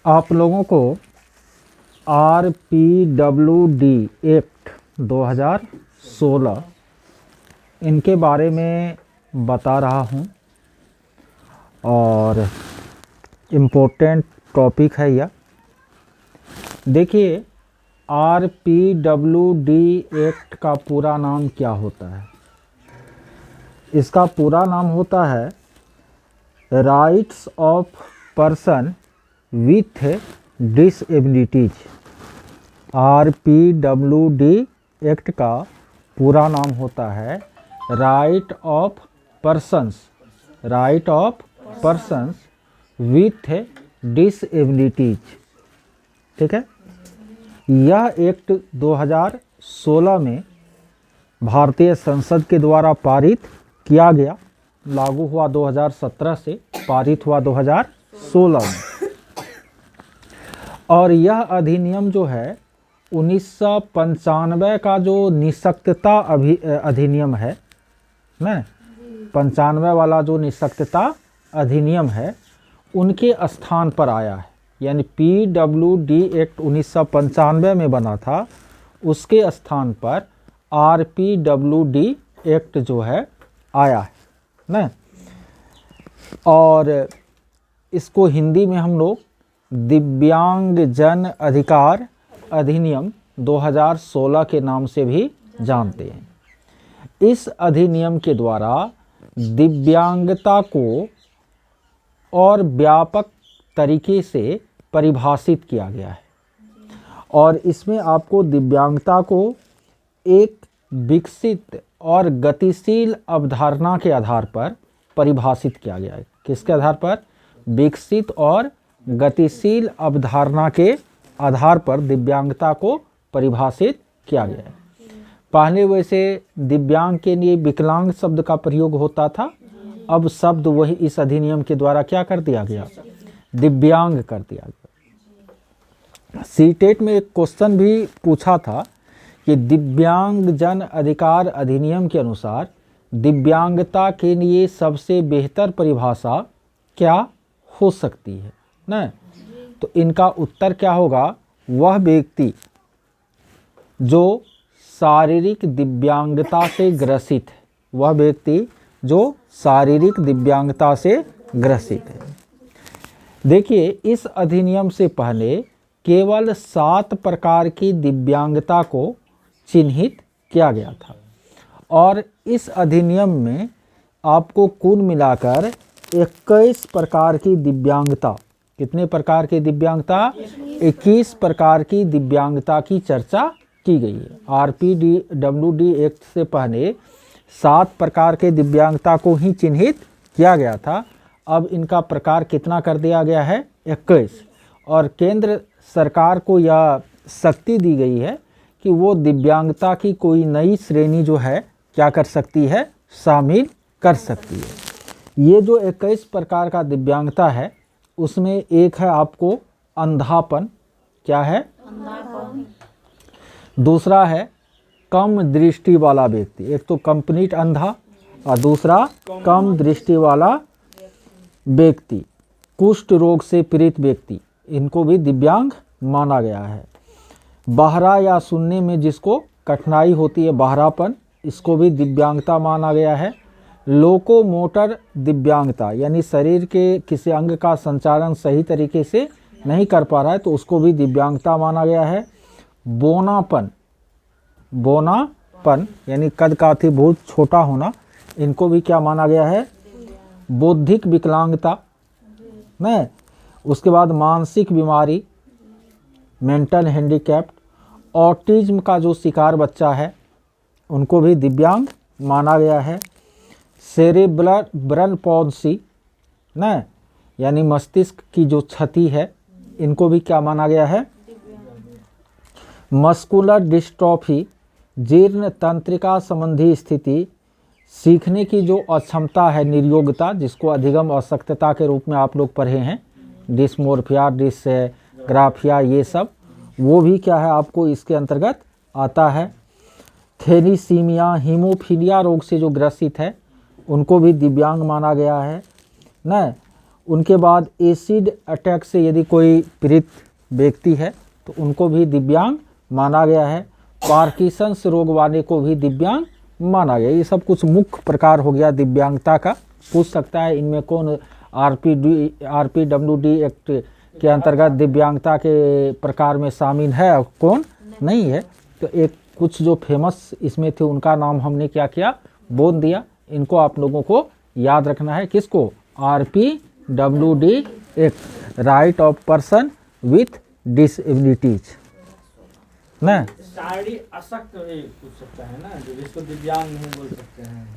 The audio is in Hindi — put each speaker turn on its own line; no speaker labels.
आप लोगों को RPWD एक्ट 2016 इनके बारे में बता रहा हूँ और इम्पोर्टेंट टॉपिक है यह। देखिए, RPWD एक्ट का पूरा नाम क्या होता है? इसका पूरा नाम होता है rights of person with डिसएबिलिटीज। RPWD act का पूरा नाम होता है राइट ऑफ पर्सन्स विथ डिसएबिलिटीज। ठीक है, यह एक्ट 2016 में भारतीय संसद के द्वारा पारित किया गया, लागू हुआ 2017 से, पारित हुआ 2016 में। और यह अधिनियम जो है 1995 का जो निःशक्तता अधिनियम है ना, 95 वाला जो निःशक्तता अधिनियम है उनके स्थान पर आया है। यानी PWD एक्ट 1995 में बना था, उसके स्थान पर RPWD एक्ट जो है आया है ना। और इसको हिंदी में हम लोग दिव्यांग जन अधिकार अधिनियम 2016 के नाम से भी जानते हैं। इस अधिनियम के द्वारा दिव्यांगता को और व्यापक तरीके से परिभाषित किया गया है और इसमें आपको दिव्यांगता को एक विकसित और गतिशील अवधारणा के आधार पर परिभाषित किया गया है। किसके आधार पर? विकसित और गतिशील अवधारणा के आधार पर दिव्यांगता को परिभाषित किया गया है। पहले वैसे दिव्यांग के लिए विकलांग शब्द का प्रयोग होता था, अब शब्द वही इस अधिनियम के द्वारा क्या कर दिया गया? दिव्यांग कर दिया गया। सीटेट में एक क्वेश्चन भी पूछा था कि दिव्यांग जन अधिकार अधिनियम के अनुसार दिव्यांगता के लिए सबसे बेहतर परिभाषा क्या हो सकती है ना। तो इनका उत्तर क्या होगा? वह व्यक्ति जो शारीरिक दिव्यांगता से ग्रसित है, वह व्यक्ति जो शारीरिक दिव्यांगता से ग्रसित है। देखिए, इस अधिनियम से पहले केवल 7 प्रकार की दिव्यांगता को चिन्हित किया गया था और इस अधिनियम में आपको कुल मिलाकर 21 प्रकार की दिव्यांगता, कितने प्रकार की दिव्यांगता? 21 प्रकार की दिव्यांगता की चर्चा की गई है। RPWD एक्ट से पहले 7 प्रकार के दिव्यांगता को ही चिन्हित किया गया था, अब इनका प्रकार कितना कर दिया गया है? 21। और केंद्र सरकार को यह शक्ति दी गई है कि वो दिव्यांगता की कोई नई श्रेणी जो है क्या कर सकती है? शामिल कर सकती है। ये जो 21 प्रकार का दिव्यांगता है उसमें एक है आपको अंधापन। क्या है? अंधापन। दूसरा है कम दृष्टि वाला व्यक्ति, एक तो कंप्लीट अंधा और दूसरा कम दृष्टि वाला व्यक्ति। कुष्ठ रोग से पीड़ित व्यक्ति, इनको भी दिव्यांग माना गया है। बहरा या सुनने में जिसको कठिनाई होती है, बहरापन, इसको भी दिव्यांगता माना गया है। लोकोमोटर दिव्यांगता, यानी शरीर के किसी अंग का संचालन सही तरीके से नहीं कर पा रहा है तो उसको भी दिव्यांगता माना गया है। बोनापन यानी कद काठी बहुत छोटा होना, इनको भी क्या माना गया है? बौद्धिक विकलांगता न। उसके बाद मानसिक बीमारी, मेंटल हैंडीकैप्ड, ऑटिज्म का जो शिकार बच्चा है उनको भी दिव्यांग माना गया है। सेरेब्रल पॉल्सी न, यानी मस्तिष्क की जो क्षति है, इनको भी क्या माना गया है? मस्कुलर डिस्ट्रॉफी, जीर्ण तंत्रिका संबंधी स्थिति, सीखने की जो अक्षमता है, निर्योग्यता, जिसको अधिगम अशक्तता के रूप में आप लोग पढ़े हैं, डिस्मोर्फिया, डिसग्राफिया, ये सब, वो भी क्या है आपको इसके अंतर्गत आता है। थैलीसीमिया, हीमोफीलिया रोग से जो ग्रसित है उनको भी दिव्यांग माना गया है न। उनके बाद एसिड अटैक से यदि कोई पीड़ित व्यक्ति है तो उनको भी दिव्यांग माना गया है। पार्किंसंस रोग वाले को भी दिव्यांग माना गया। ये सब कुछ मुख्य प्रकार हो गया दिव्यांगता का। पूछ सकता है इनमें कौन आरपीडब्ल्यूडी एक्ट के अंतर्गत दिव्यांगता के प्रकार में शामिल है और कौन नहीं है। तो एक कुछ जो फेमस इसमें थे उनका नाम हमने क्या किया, बोल दिया। इनको आप लोगों को याद रखना है। किसको? RPWD act, right of person with disabilities ना।
शारीरिक अशक्त भी पूछ सकता है ना, जिसको दिव्यांग नहीं बोल सकते हैं।